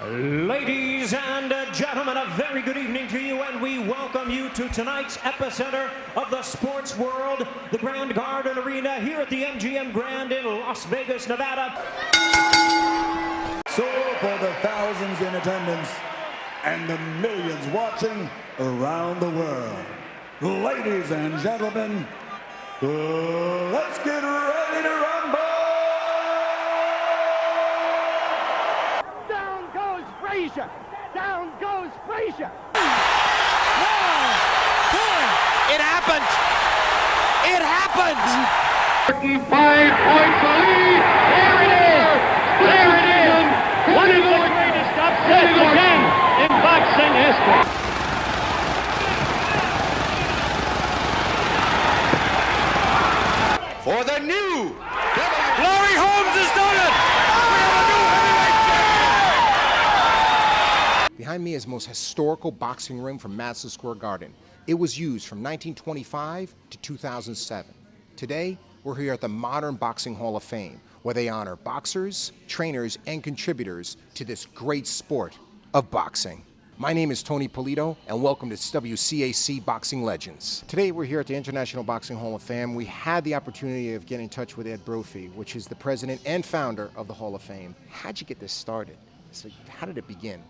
Ladies and gentlemen, a very good evening to you, and we welcome you to tonight's epicenter of the sports world, the Grand Garden Arena here at the MGM Grand in Las Vegas, Nevada. So for the thousands in attendance and the millions watching around the world, ladies and gentlemen, let's get ready to rumble! Down goes Frazier! Down goes Frazier! It happened! It happened! 45 points the lead! There it is! There it is! One of the greatest upsets again in boxing history. For the new Larry Holmes has done it! We have a new heavyweight champion! Behind me is the most historical boxing ring from Madison Square Garden. It was used from 1925 to 2007. Today, we're here at the Modern Boxing Hall of Fame, where they honor boxers, trainers, and contributors to this great sport of boxing. My name is Tony Polito, and welcome to WCAC Boxing Legends. Today, we're here at the International Boxing Hall of Fame. We had the opportunity of getting in touch with Ed Brophy, which is the president and founder of the Hall of Fame. How'd you get this started? How did it begin?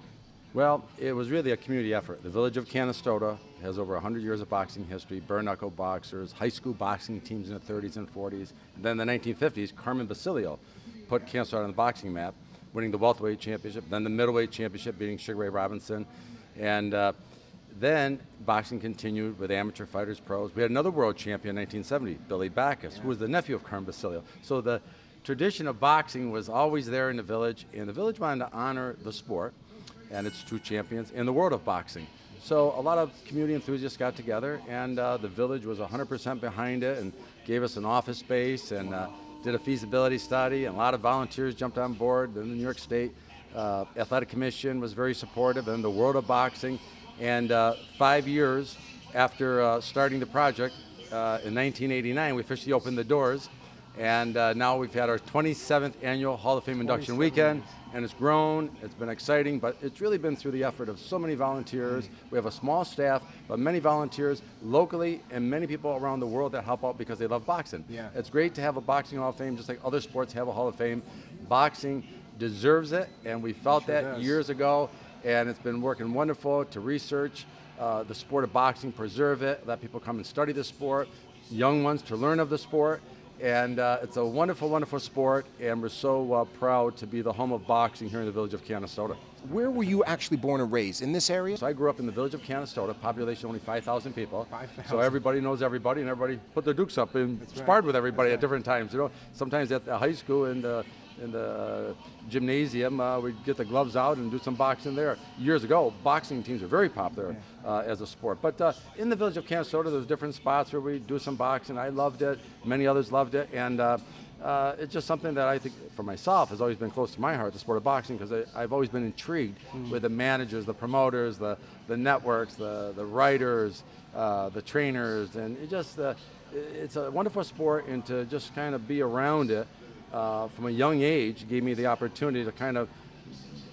Well, it was really a community effort. The village of Canastota has over 100 years of boxing history, bare-knuckle boxers, high school boxing teams in the 30s and 40s. And then in the 1950s, Carmen Basilio put Canastota on the boxing map, winning the welterweight championship, then the middleweight championship, beating Sugar Ray Robinson. And then boxing continued with amateur fighters, pros. We had another world champion in 1970, Billy Backus, who was the nephew of Carmen Basilio. So the tradition of boxing was always there in the village, and the village wanted to honor the sport and its two champions in the world of boxing. So a lot of community enthusiasts got together, and the village was 100% behind it and gave us an office space and did a feasibility study, and a lot of volunteers jumped on board. Then the New York State Athletic Commission was very supportive, and the world of boxing. And 5 years after starting the project, in 1989, we officially opened the doors. And now we've had our 27th annual Hall of Fame induction weekend, and it's grown, it's been exciting, but it's really been through the effort of so many volunteers. We have a small staff, but many volunteers locally and many people around the world that help out because they love boxing. Yeah. It's great to have a boxing Hall of Fame, just like other sports have a Hall of Fame. Boxing deserves it, and we felt that years ago, and it's been working wonderful to research the sport of boxing, preserve it, let people come and study the sport, young ones to learn of the sport. And it's a wonderful, wonderful sport, and we're so proud to be the home of boxing here in the village of Canastota. Where were you actually born and raised? In this area? So I grew up in the village of Canastota, population only 5,000 people. 5,000. So everybody knows everybody, and everybody put their dukes up and sparred with everybody at different times. You know, sometimes at the high school and in the gymnasium, we'd get the gloves out and do some boxing there. Years ago, boxing teams were very popular as a sport. But in the village of Canastota, there's different spots where we do some boxing. I loved it. Many others loved it. And it's just something that I think, for myself, has always been close to my heart, the sport of boxing, because I've always been intrigued with the managers, the promoters, the networks, the writers, the trainers. And it's a wonderful sport, and to just kind of be around it from a young age gave me the opportunity to kind of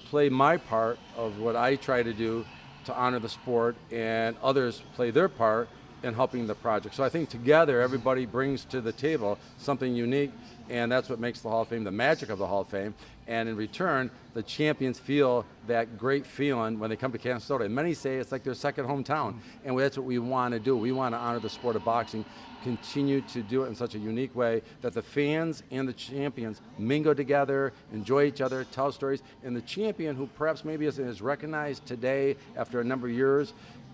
play my part of what I try to do to honor the sport, and others play their part in helping the project. So I think together everybody brings to the table something unique, and that's what makes the Hall of Fame the magic of the Hall of Fame. And in return, the champions feel that great feeling when they come to Canastota. And many say it's like their second hometown, and that's what we want to do. We want to honor the sport of boxing, continue to do it in such a unique way that the fans and the champions mingle together, enjoy each other, tell stories, and the champion, who perhaps maybe is recognized today after a number of years,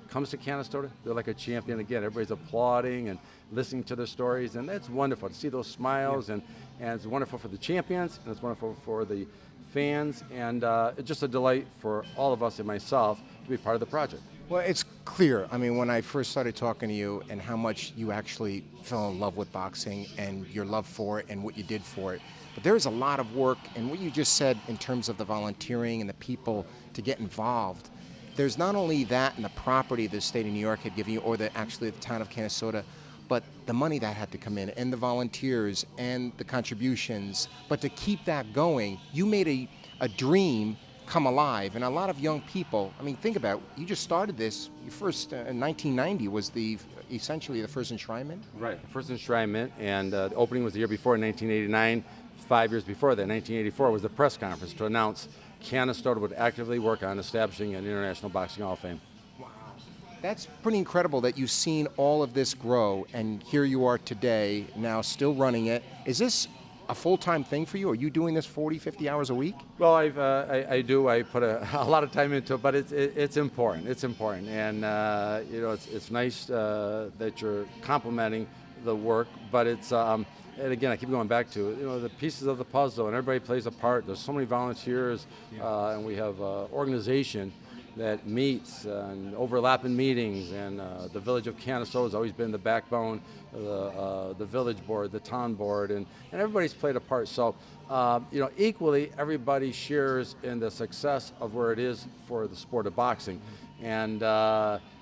comes to Canastota, they're like a champion again. Everybody's applauding and listening to their stories, and that's wonderful to see those smiles, and it's wonderful for the champions, and it's wonderful for the fans, and it's just a delight for all of us and myself to be part of the project. Well, it's clear. I mean, when I first started talking to you and how much you actually fell in love with boxing and your love for it and what you did for it. But there's a lot of work, and what you just said in terms of the volunteering and the people to get involved. There's not only that and the property the state of New York had given you, or actually the town of Canastota, but the money that had to come in, and the volunteers, and the contributions. But to keep that going, you made a dream come alive. And a lot of young people, I mean, think about it, you just started this, you first, in 1990 was essentially the first Enshrinement? Right, the first Enshrinement, and the opening was the year before in 1989. 5 years before that, 1984, was the press conference to announce Canastota would actively work on establishing an International Boxing Hall of Fame. That's pretty incredible that you've seen all of this grow, and here you are today, now still running it. Is this a full-time thing for you? Are you doing this 40, 50 hours a week? Well, I do. I put a lot of time into it, but it's important. It's important, and it's nice that you're complimenting the work, but it's and again, I keep going back to the pieces of the puzzle, and everybody plays a part. There's so many volunteers, and we have an organization that meets and overlapping meetings, and the village of Canastota has always been the backbone, the village board, the town board, and everybody's played a part. So, equally, everybody shares in the success of where it is for the sport of boxing. And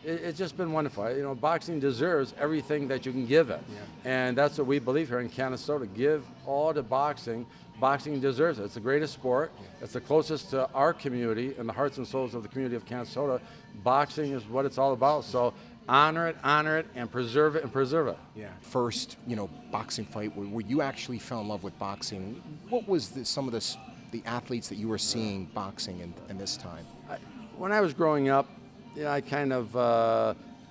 it's just been wonderful. Boxing deserves everything that you can give it. And that's what we believe here in Canastota. Give all to boxing. Boxing deserves it. It's the greatest sport. It's the closest to our community and the hearts and souls of the community of Canastota. Boxing is what it's all about. So honor it, and preserve it, First, boxing fight where you actually fell in love with boxing. What was some of the athletes that you were seeing boxing in this time? When I was growing up, I kind of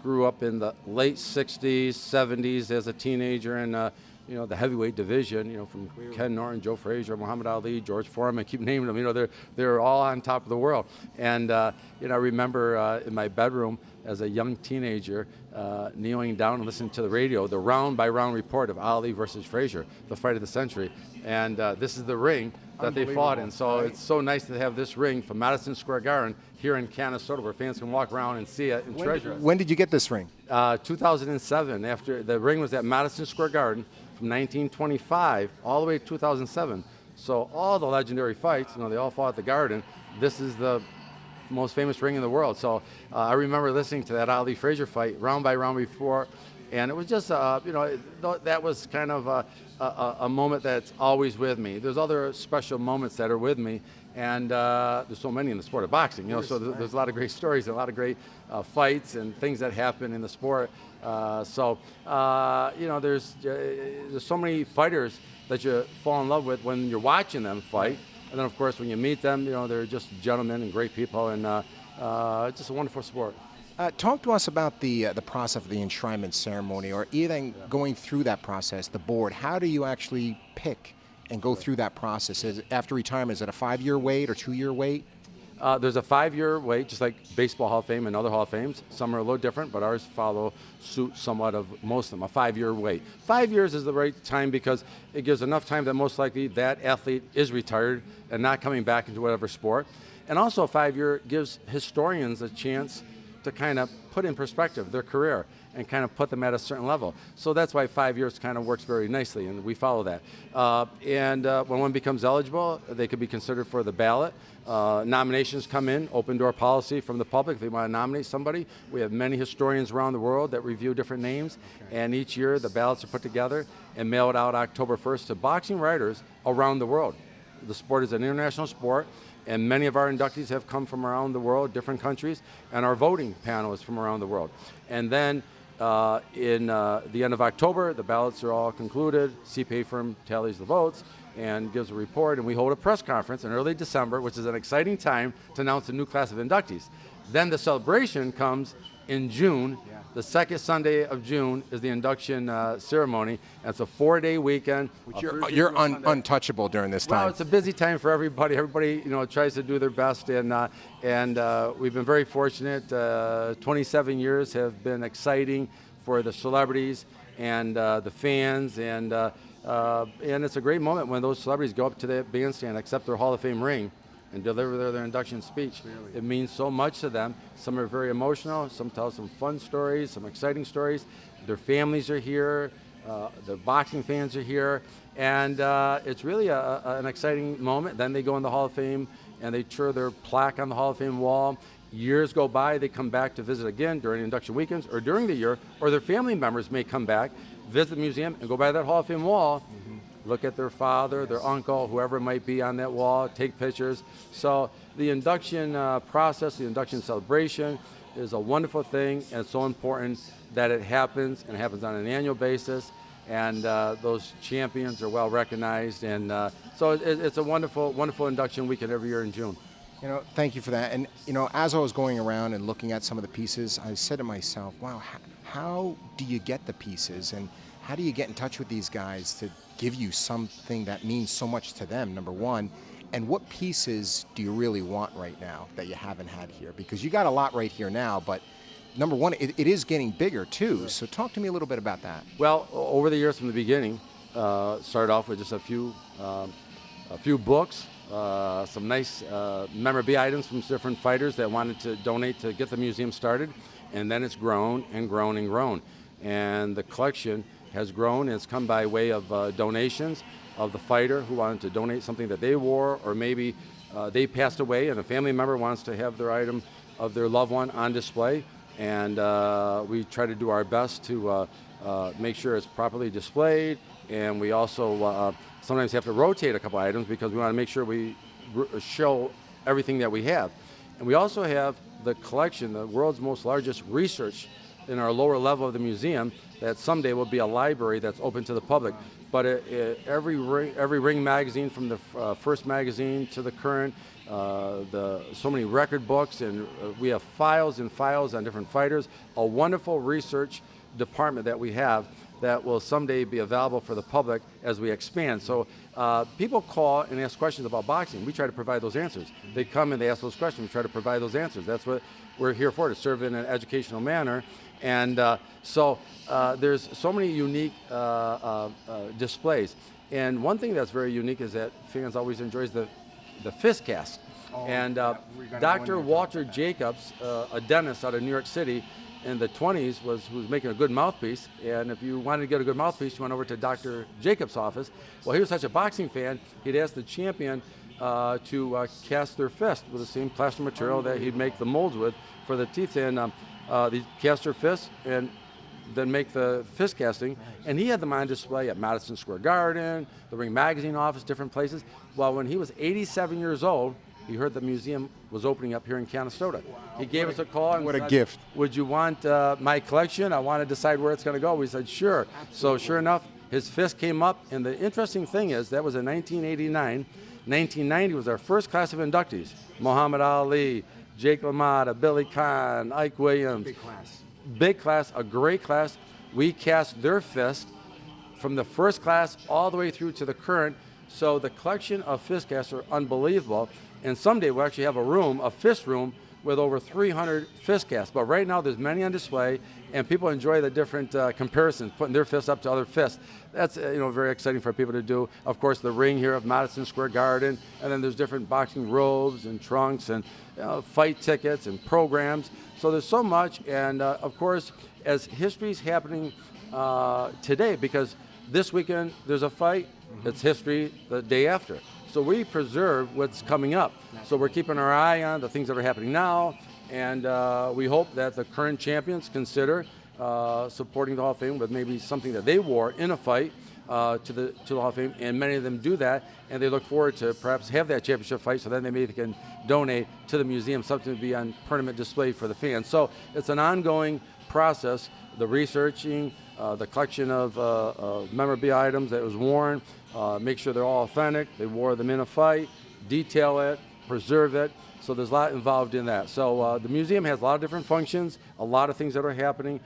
grew up in the late 60s, 70s as a teenager in the heavyweight division, from Ken Norton, Joe Frazier, Muhammad Ali, George Foreman, I keep naming them, they're all on top of the world. And, I remember in my bedroom as a young teenager kneeling down and listening to the radio, the round-by-round report of Ali versus Frazier, the fight of the century. And this is the ring that they fought in. So it's so nice to have this ring from Madison Square Garden here in Canastota, where fans can walk around and see it and treasure it. When did you get this ring? 2007. After the ring was at Madison Square Garden from 1925 all the way to 2007. So all the legendary fights, they all fought at the Garden. This is the most famous ring in the world. So I remember listening to that Ali Frazier fight round by round before, and it was just that was kind of a moment that's always with me. There's other special moments that are with me, and there's so many in the sport of boxing. So there's a lot of great stories, and a lot of great fights and things that happen in the sport. There's so many fighters that you fall in love with when you're watching them fight. And then, of course, when you meet them, they're just gentlemen and great people, and it's just a wonderful sport. Talk to us about the process of the Enshrinement ceremony, or even going through that process, the board. How do you actually pick and go through that process? After retirement, is it a 5-year wait or 2-year wait? There's a 5-year wait, just like Baseball Hall of Fame and other Hall of Fames. Some are a little different, but ours follow suit somewhat of most of them, a 5-year wait. 5 years is the right time because it gives enough time that most likely that athlete is retired and not coming back into whatever sport. And also a 5-year gives historians a chance to kind of put in perspective their career and kind of put them at a certain level. So that's why 5 years kind of works very nicely, and we follow that. When one becomes eligible, they could be considered for the ballot. Nominations come in, open door policy from the public if they want to nominate somebody. We have many historians around the world that review different names, and each year the ballots are put together and mailed out October 1st to boxing writers around the world. The sport is an international sport, and many of our inductees have come from around the world, different countries, and our voting panel is from around the world. And then in the end of October, the ballots are all concluded, CPA firm tallies the votes and gives a report, and we hold a press conference in early December, which is an exciting time to announce a new class of inductees. Then the celebration comes in June. The second Sunday of June is the induction ceremony, and it's a 4-day weekend. You're untouchable during this time. Well, it's a busy time for everybody. Everybody, tries to do their best, and we've been very fortunate. 27 years have been exciting for the celebrities and the fans, and it's a great moment when those celebrities go up to the bandstand, accept their Hall of Fame ring, and deliver their induction speech. Really? It means so much to them. Some are very emotional, some tell some fun stories, some exciting stories. Their families are here, the boxing fans are here, and it's really an exciting moment. Then they go in the Hall of Fame and they tour their plaque on the Hall of Fame wall. Years go by, they come back to visit again during induction weekends or during the year, or their family members may come back, visit the museum, and go by that Hall of Fame wall look at their father, their uncle, whoever it might be on that wall, take pictures. So the induction process, the induction celebration is a wonderful thing, and it's so important that it happens, and it happens on an annual basis, and those champions are well recognized, and so it's a wonderful, wonderful induction weekend every year in June. You know, thank you for that. And, you know, as I was going around and looking at some of the pieces, I said to myself, wow, how do you get the pieces, and how do you get in touch with these guys to give you something that means so much to them, number one? And what pieces do you really want right now that you haven't had here? Because you got a lot right here now, but number one, it is getting bigger too. So talk to me a little bit about that. Well, over the years from the beginning, started off with just a few books, some nice memorabilia items from different fighters that wanted to donate to get the museum started, and then it's grown and grown and grown. And the collection has grown, and it's come by way of donations of the fighter who wanted to donate something that they wore, or maybe they passed away and a family member wants to have their item of their loved one on display. And we try to do our best to make sure it's properly displayed, and we also sometimes have to rotate a couple items because we want to make sure we show everything that we have. And we also have the collection, the world's most largest research in our lower level of the museum, that someday will be a library that's open to the public. But every ring magazine, from the first magazine to the current, so many record books, and we have files and files on different fighters, a wonderful research department that we have that will someday be available for the public as we expand. So people call and ask questions about boxing. We try to provide those answers. They come and they ask those questions. We try to provide those answers. That's what we're here for, to serve in an educational manner. And so there's so many unique displays. And one thing that's very unique is that fans always enjoys the fist cast. And Dr. Walter Jacobs, a dentist out of New York City in the 20s, who was making a good mouthpiece. And if you wanted to get a good mouthpiece, you went over to Dr. Jacobs' office. Well, he was such a boxing fan, he'd ask the champion to cast their fist with the same plaster material that he'd make the molds with for the teeth. And they cast their fists and then make the fist casting. And he had them on display at Madison Square Garden, the Ring Magazine office, different places. Well, when he was 87 years old, he heard the museum was opening up here in Canastota. Wow. He gave us a call and what said, a gift. Would you want my collection? I want to decide where it's going to go. We said, sure. Absolutely. So sure enough, his fist came up. And the interesting thing is, that was in 1989. 1990 was our first class of inductees. Muhammad Ali, Jake LaMotta, Billy Conn, Ike Williams. Big class. Big class, a great class. We cast their fist from the first class all the way through to the current. So the collection of fist casts are unbelievable. And someday we'll actually have a fist room, with over 300 fist casts. But right now there's many on display, and people enjoy the different comparisons, putting their fists up to other fists. That's very exciting for people to do. Of course, the ring here of Madison Square Garden, and then there's different boxing robes and trunks and fight tickets and programs. So there's so much, and of course, as history's happening today, because this weekend there's a fight, it's history the day after. So we preserve what's coming up. So we're keeping our eye on the things that are happening now, and we hope that the current champions consider supporting the Hall of Fame with maybe something that they wore in a fight to the Hall of Fame, and many of them do that, and they look forward to perhaps have that championship fight, so then they maybe can donate to the museum something to be on permanent display for the fans. So it's an ongoing process, the researching, the collection of memorabilia items that was worn, make sure they're all authentic, they wore them in a fight, detail it, preserve it. So there's a lot involved in that. So the museum has a lot of different functions, a lot of things that are happening,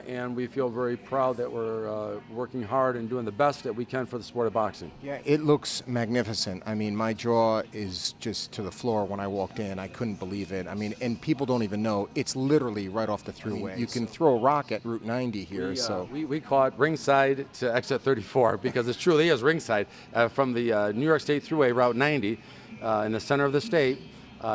and we feel very proud that we're working hard and doing the best that we can for the sport of boxing. Yeah, it looks magnificent. I mean, my jaw is just to the floor when I walked in. I couldn't believe it. I mean, and people don't even know, it's literally right off the thruway. You can throw a rock at Route 90 here. We call it ringside to exit 34 because it truly is ringside. From the New York State Thruway, Route 90, in the center of the state,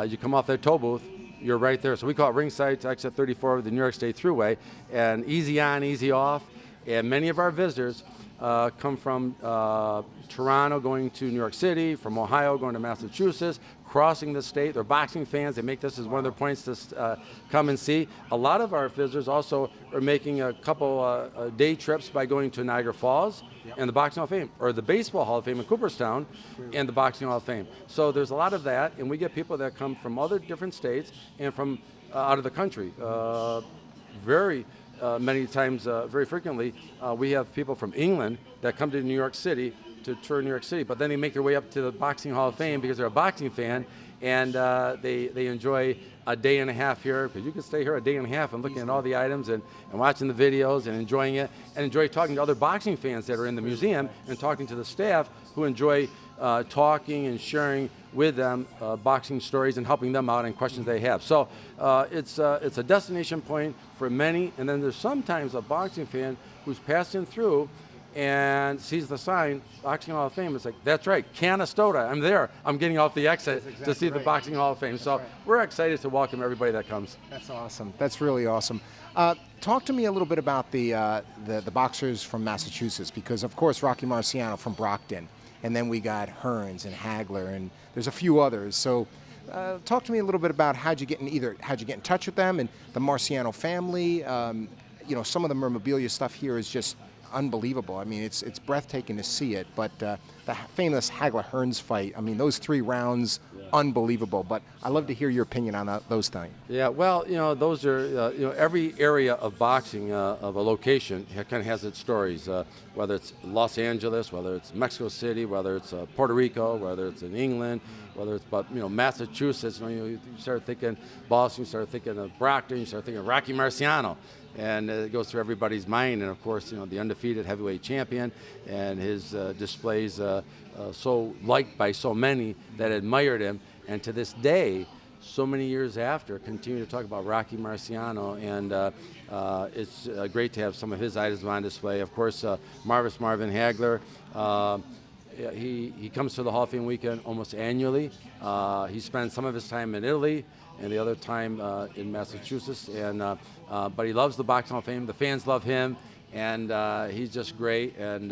you come off that toll booth, you're right there. So we call it ringside to exit 34 of the New York State Thruway, and easy on, easy off. And many of our visitors come from Toronto going to New York City, from Ohio going to Massachusetts, crossing the state. They're boxing fans. They make this as one of their points to come and see. A lot of our visitors also are making a couple day trips by going to Niagara Falls and the Boxing Hall of Fame, or the Baseball Hall of Fame in Cooperstown and the Boxing Hall of Fame. So there's a lot of that, and we get people that come from other different states and from out of the country. Many times, very frequently, we have people from England that come to New York City to tour New York City, but then they make their way up to the Boxing Hall of Fame because they're a boxing fan, and they enjoy a day and a half here, because you can stay here a day and a half and looking at all the items and watching the videos and enjoying it, and enjoy talking to other boxing fans that are in the museum and talking to the staff who enjoy talking and sharing with them boxing stories and helping them out and questions they have. So it's a destination point for many, and then there's sometimes a boxing fan who's passing through and sees the sign, Boxing Hall of Fame. It's like, that's right, Canastota, I'm there. I'm getting off the exit to see the Boxing Hall of Fame. So we're excited to welcome everybody that comes. That's awesome. That's really awesome. Talk to me a little bit about the boxers from Massachusetts, because of course Rocky Marciano from Brockton, and then we got Hearns and Hagler, and there's a few others. So talk to me a little bit about how'd you get in touch with them and the Marciano family. Some of the memorabilia stuff here is just unbelievable. I mean, it's breathtaking to see it. But the famous Hagler-Hearns fight, I mean, those 3 rounds, unbelievable. But I'd love to hear your opinion on those things. Yeah, well, those are, every area of boxing, of a location, kind of has its stories, whether it's Los Angeles, whether it's Mexico City, whether it's Puerto Rico, whether it's in England, whether it's Massachusetts. You start thinking Boston, you start thinking of Brockton, you start thinking of Rocky Marciano. And it goes through everybody's mind, and of course, the undefeated heavyweight champion, and his displays so liked by so many that admired him, and to this day, so many years after, continue to talk about Rocky Marciano, and it's great to have some of his items on display. Of course, Marvis Marvin Hagler. He comes to the Hall of Fame weekend almost annually. He spends some of his time in Italy and the other time in Massachusetts, but he loves the Boxing Hall of Fame. The fans love him, and he's just great. And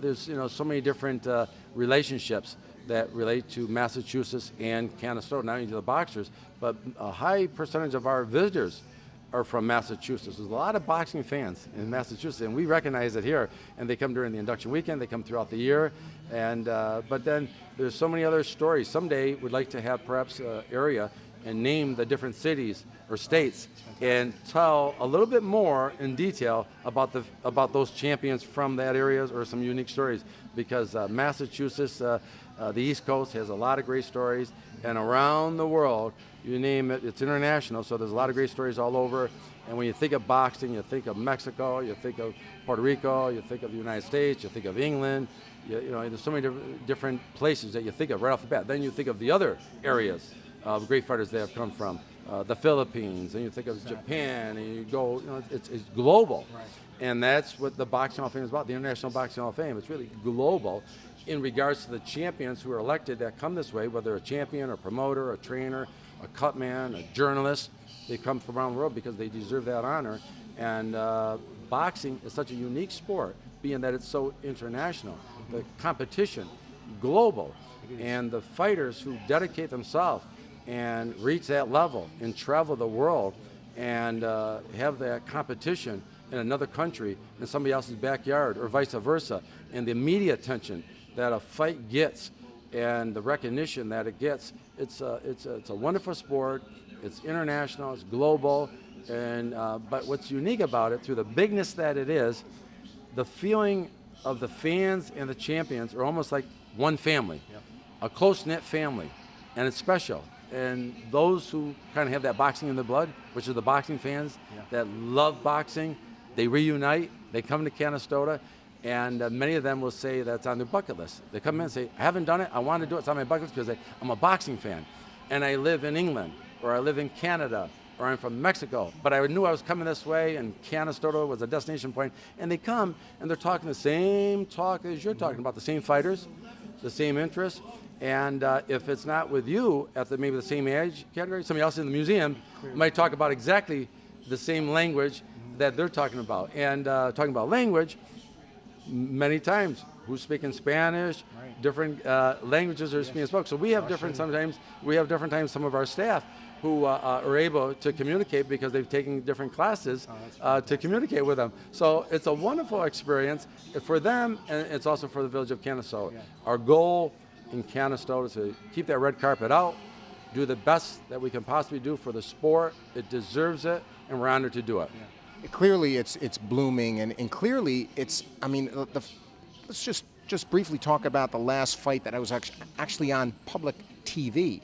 there's so many different relationships that relate to Massachusetts and Canastota, not only to the boxers, but a high percentage of our visitors are from Massachusetts. There's a lot of boxing fans in Massachusetts, and we recognize it here. And they come during the induction weekend, they come throughout the year, and but then there's so many other stories. Someday we'd like to have perhaps an area and name the different cities or states and tell a little bit more in detail about those champions from that area, or some unique stories, because Massachusetts, the East Coast, has a lot of great stories, and around the world, you name it, it's international, so there's a lot of great stories all over. And when you think of boxing, you think of Mexico, you think of Puerto Rico, you think of the United States, you think of England. There's so many different places that you think of right off the bat. Then you think of the other areas of great fighters that have come from, the Philippines, and you think of Japan, and you go, it's global. Right. And that's what the Boxing Hall of Fame is about, the International Boxing Hall of Fame. It's really global in regards to the champions who are elected that come this way, whether a champion, a promoter, a trainer, a cut man, a journalist. They come from around the world because they deserve that honor. And boxing is such a unique sport, being that it's so international. The competition, global, and the fighters who dedicate themselves and reach that level and travel the world and have that competition in another country in somebody else's backyard, or vice versa, and the media attention that a fight gets and the recognition that it gets, it's a wonderful sport. It's international, it's global, and but what's unique about it, through the bigness that it is, the feeling of the fans and the champions are almost like one family, a close-knit family, and it's special. And those who kind of have that boxing in their blood, which are the boxing fans that love boxing, they reunite, they come to Canastota, and many of them will say that's on their bucket list. They come in and say, I haven't done it, I want to do it, it's on my bucket list because I'm a boxing fan, and I live in England, or I live in Canada, or I'm from Mexico, but I knew I was coming this way, and Canastota was a destination point, and they come, and they're talking the same talk as you're talking about, the same fighters, the same interests. And if it's not with you at maybe the same age category, somebody else in the museum might talk about exactly the same language that they're talking about. And talking about language, many times, who's speaking Spanish, different languages are being spoken. So we have different times some of our staff who are able to communicate because they've taken different classes to communicate with them. So it's a wonderful experience for them, and it's also for the village of Canistoga. Our goal in Canistoga is to keep that red carpet out, do the best that we can possibly do for the sport. It deserves it, and we're honored to do it. Clearly, it's blooming, and clearly, let's just briefly talk about the last fight that I was actually on public TV.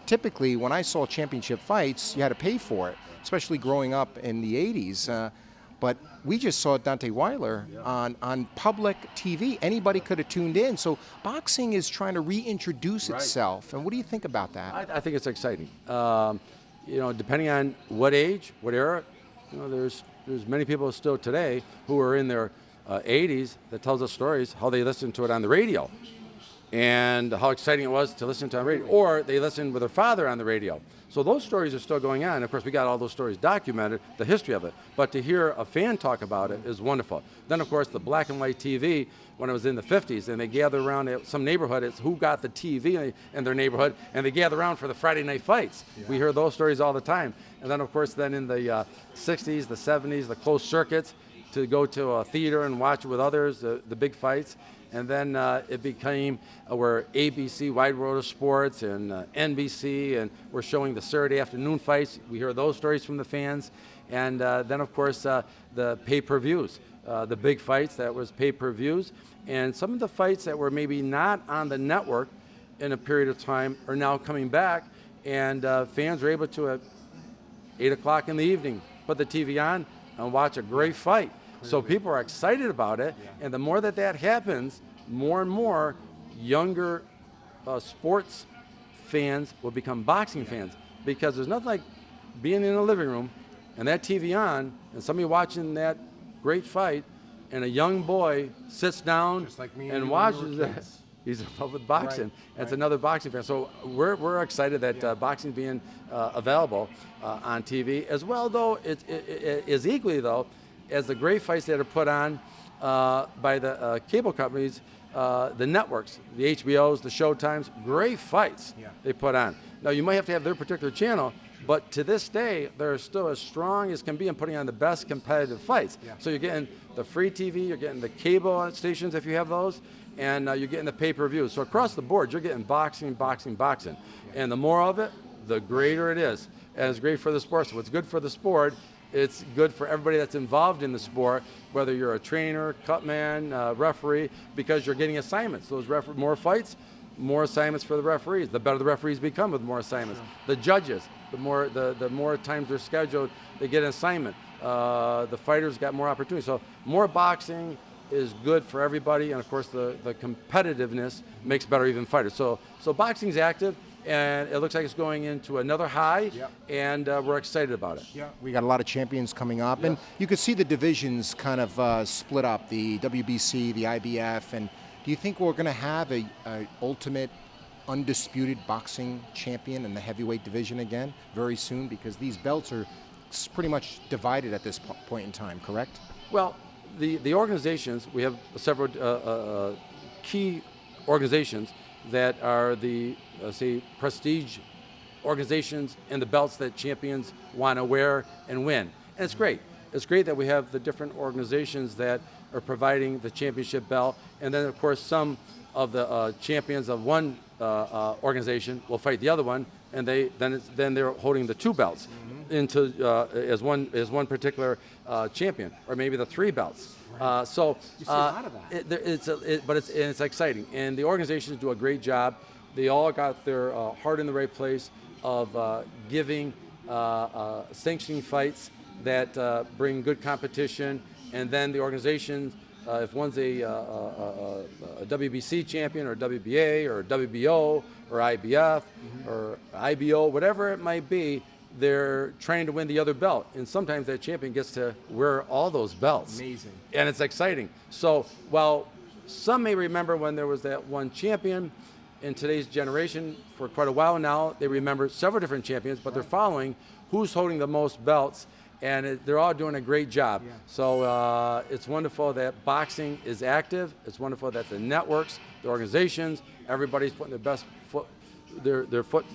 Typically, when I saw championship fights, you had to pay for it, especially growing up in the 80s. But we just saw Dante Weiler on public TV. Anybody could have tuned in. So boxing is trying to reintroduce itself. And what do you think about that? I think it's exciting. Depending on what age, what era, there's many people still today who are in their 80s that tells us stories how they listened to it on the radio and how exciting it was to listen to on radio, or they listened with their father on the radio. So those stories are still going on. Of course, we got all those stories documented, the history of it. But to hear a fan talk about it is wonderful. Then, of course, the black and white TV, when it was in the 50s, and they gather around at some neighborhood, it's who got the TV in their neighborhood, and they gather around for the Friday night fights. We hear those stories all the time. And then, of course, then in the 60s, the 70s, the closed circuits, to go to a theater and watch it with others, the big fights. And then it became where ABC, Wide World of Sports, and NBC, and we're showing the Saturday afternoon fights. We hear those stories from the fans. And then, of course, the pay-per-views, the big fights that was pay-per-views. And some of the fights that were maybe not on the network in a period of time are now coming back. And fans are able to, at 8 o'clock in the evening, put the TV on and watch a great fight. So people are excited about it, and the more that happens, more and more younger sports fans will become boxing fans, because there's nothing like being in a living room and that TV on and somebody watching that great fight, and a young boy sits down and watches that. He's in love with boxing. And it's another boxing fan. So we're excited that boxing is being available on TV as well. Though it is equally though as the great fights that are put on by the cable companies, the networks, the HBOs, the Showtimes, great fights they put on. Now, you might have to have their particular channel, but to this day, they're still as strong as can be in putting on the best competitive fights. So you're getting the free TV, you're getting the cable stations if you have those, and you're getting the pay-per-view. So across the board, you're getting boxing, boxing, boxing. And the more of it, the greater it is. And it's great for the sport. So what's good for the sport, it's good for everybody that's involved in the sport, whether you're a trainer, cutman, referee, because you're getting assignments. Those more fights, more assignments for the referees. The better the referees become with more assignments. The judges, the more times they're scheduled, they get an assignment. The fighters got more opportunities. So more boxing is good for everybody, and of course the competitiveness makes better even fighters. So boxing's active. And it looks like it's going into another high, and we're excited about it. We got a lot of champions coming up, and you could see the divisions kind of split up, the WBC, the IBF, and do you think we're going to have a ultimate undisputed boxing champion in the heavyweight division again very soon? Because these belts are pretty much divided at this point in time, correct? Well, the organizations, we have several key organizations that are the, say, prestige organizations and the belts that champions want to wear and win. And it's great. It's great that we have the different organizations that are providing the championship belt. And then, of course, some of the champions of one organization will fight the other one, and then they're holding the two belts into as one particular champion, or maybe the three belts. So you see a lot of that. But it's exciting, and the organizations do a great job. They all got their heart in the right place of giving sanctioning fights that bring good competition, and then the organizations, if one's a WBC champion or WBA or WBO or IBF or IBO, whatever it might be, they're trying to win the other belt, and sometimes that champion gets to wear all those belts. Amazing. And it's exciting. So while some may remember when there was that one champion, in today's generation, for quite a while now, they remember several different champions, but they're following who's holding the most belts, and they're all doing a great job. So it's wonderful that boxing is active. It's wonderful that the networks, the organizations, everybody's putting their foot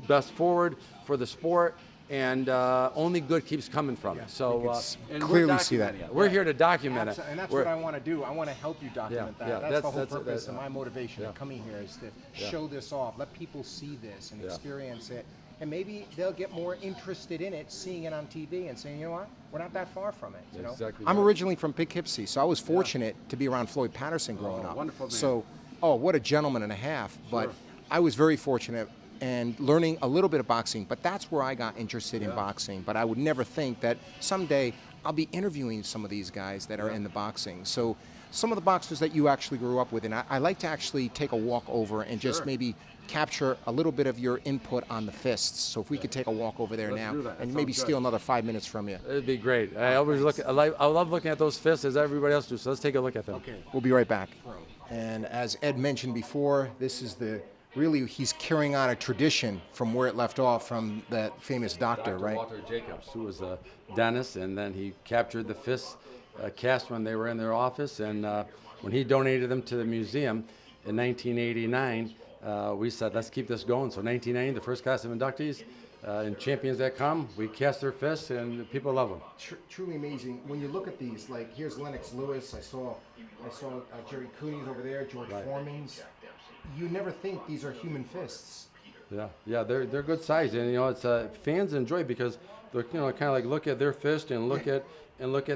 best forward for the sport, and only good keeps coming from it. So and clearly see that. We're here to document it. And that's what I want to do. I want to help you document that. That's the whole that's purpose of my motivation of coming here, is to show this off, let people see this and experience it. And maybe they'll get more interested in it, seeing it on TV and saying, you know what, we're not that far from it. You know? Exactly. I'm originally from Poughkeepsie, so I was fortunate to be around Floyd Patterson growing up. Wonderful man. So, what a gentleman and a half. But I was very fortunate and learning a little bit of boxing, but that's where I got interested in boxing. But I would never think that someday I'll be interviewing some of these guys that are in the boxing. So some of the boxers that you actually grew up with, and I like to actually take a walk over and just maybe capture a little bit of your input on the fists. So if we could take a walk over there now and maybe steal another 5 minutes from you. It'd be great. I always I love looking at those fists as everybody else does. So let's take a look at them. Okay. We'll be right back. And as Ed mentioned before, this is he's carrying on a tradition from where it left off from that famous doctor, right? Walter Jacobs, who was a dentist, and then he captured the fists cast when they were in their office, and when he donated them to the museum in 1989, we said, let's keep this going. So 1990, the first class of inductees and champions that come, we cast their fists, and people love them. Truly amazing. When you look at these, like here's Lennox Lewis. I saw Jerry Cooney's over there, George Foreman's. You never think these are human fists. Yeah, they're good size, and it's fans enjoy it because they're kind of like look at their fist and look at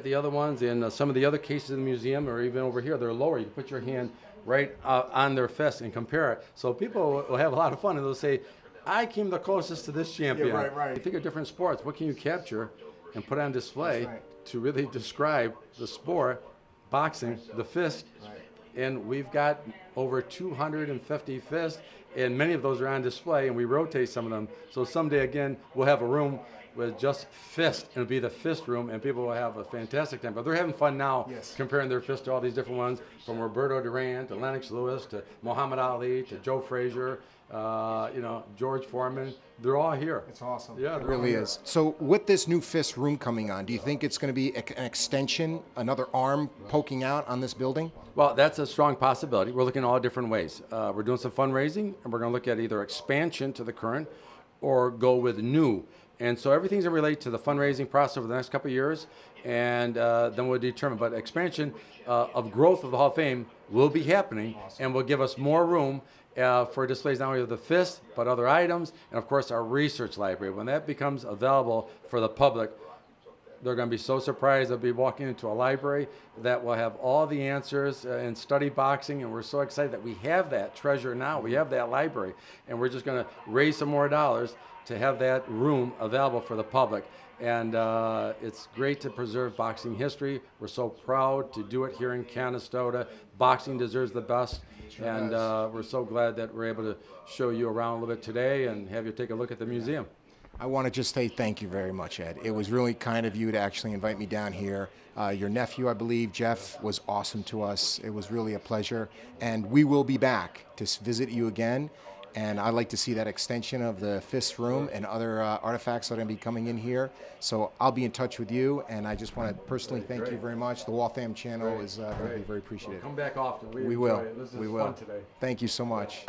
the other ones, and some of the other cases in the museum, or even over here, they're lower. You can put your hand right on their fist and compare it. So people will have a lot of fun, and they'll say, I came the closest to this champion. Yeah, right. You think of different sports. What can you capture and put on display to really describe the sport, boxing, the fist? And we've got over 250 fists, and many of those are on display, and we rotate some of them. So someday, again, we'll have a room with just fist, and it'll be the fist room, and people will have a fantastic time. But they're having fun now, comparing their fists to all these different ones, from Roberto Duran to Lennox Lewis to Muhammad Ali to Joe Frazier, George Foreman. They're all here. It's awesome. Yeah, It really is. So with this new fist room coming on, do you think it's going to be an extension, another arm poking out on this building? Well, that's a strong possibility. We're looking at all different ways. We're doing some fundraising, and we're going to look at either expansion to the current or go with new. And so everything's going to relate to the fundraising process over the next couple of years, and then we'll determine. But expansion of growth of the Hall of Fame will be happening, and will give us more room for displays not only of the fist, but other items, and of course our research library. When that becomes available for the public, they're going to be so surprised. They'll be walking into a library that will have all the answers and study boxing, and we're so excited that we have that treasure now. We have that library, and we're just going to raise some more dollars to have that room available for the public. And it's great to preserve boxing history. We're so proud to do it here in Canastota. Boxing deserves the best, and we're so glad that we're able to show you around a little bit today and have you take a look at the museum. I want to just say thank you very much, Ed. It was really kind of you to actually invite me down here. Your nephew, I believe, Jeff, was awesome to us. It was really a pleasure. And we will be back to visit you again. And I'd like to see that extension of the fist room and other artifacts that are going to be coming in here. So I'll be in touch with you. And I just want to personally thank you very much. The Waltham channel is going to be very appreciative. Come back often. We will. This is We will. fun today. Thank you so much.